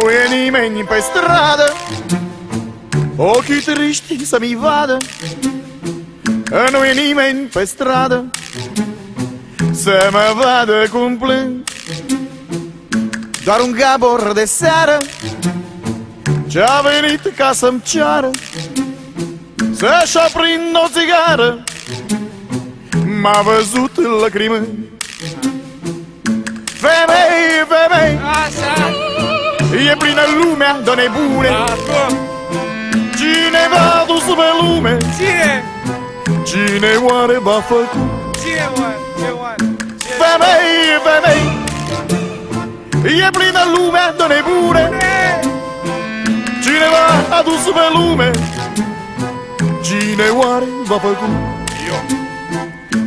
Nu e nimeni pe stradă, ochii triști să-mi vadă. Nu e nimeni pe stradă să mă vadă cum plâng. Doar un Gabor de seară ce-a venit ca să-mi ceară să-și aprind o țigară. M-a văzut lăcrimând. Femei, femei, e plină lumea de nebune. Cine v-a dus pe lume? Cine? Cine oare v-a făcut? Cine oare? Ce oare? Femei, femei, e plină lumea de nebune. Cine v-a adus pe lume? Cine oare v-a făcut? Eu.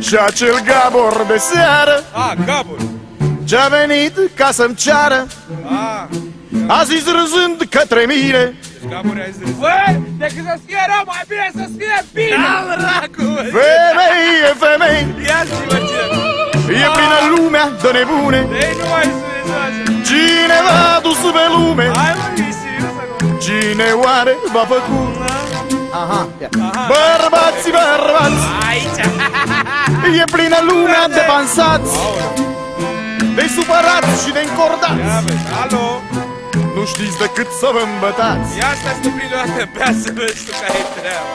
Și acel Gabor de seară Gabor. ce-a venit ca să-mi ceară a zis râzând către mine. Gabor a zis: băi, decât să fie rău, mai bine să fie bine. Femei, femei, Ia zi-mă ce. e plină lumea de nebune. Ei, nu mai sunezi așa. Cine v-a adus pe lume? Hai mă, e serios acum. Cine oare v-a făcut? Aha. Bărbați, bărbați, Aici. e plină lumea de pansați, de supărați și de încordați. Ia vezi, alo. Nu știți decât să vă îmbătați. Ia stai să te prind o dată pe ea să vezi tu care e treaba.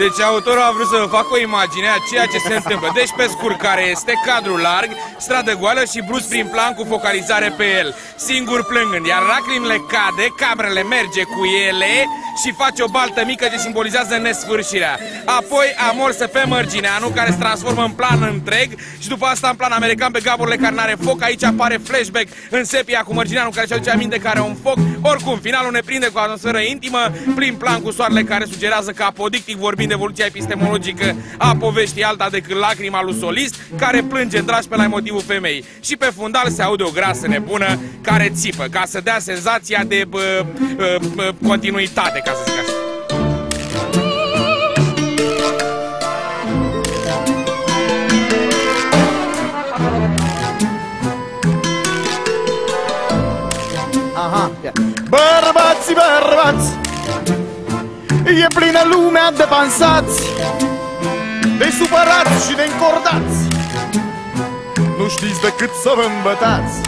Deci autorul a vrut să facă o imagine a ceea ce se întâmplă. Deci pe scurt, care este cadru larg, stradă goală și brusc prin plan cu focalizare pe el, singur plângând, iar lacrimile cade, camerele merge cu ele și face o baltă mică ce simbolizează nesfârșirea. Apoi amorse pe Mărgineanu, care se transformă în plan întreg, și după asta în plan american pe Gaborule care n-are foc. Aici apare flashback în sepia cu Mărgineanu care și-aduce aminte că are un foc. Oricum, finalul ne prinde cu o atmosferă intimă, plin plan cu soarele care sugerează că apodictic vorbind de evoluția epistemologică a poveștii alta decât lacrima lui solist care plânge dragi pe la motivul femeii. Și pe fundal se aude o grasă nebună care țipă ca să dea senzația de continuitate, ca să zic așa. Bărbați, bărbați, e plină lumea de pansați, de supărați și de încordați. Nu știți decât să vă îmbătați.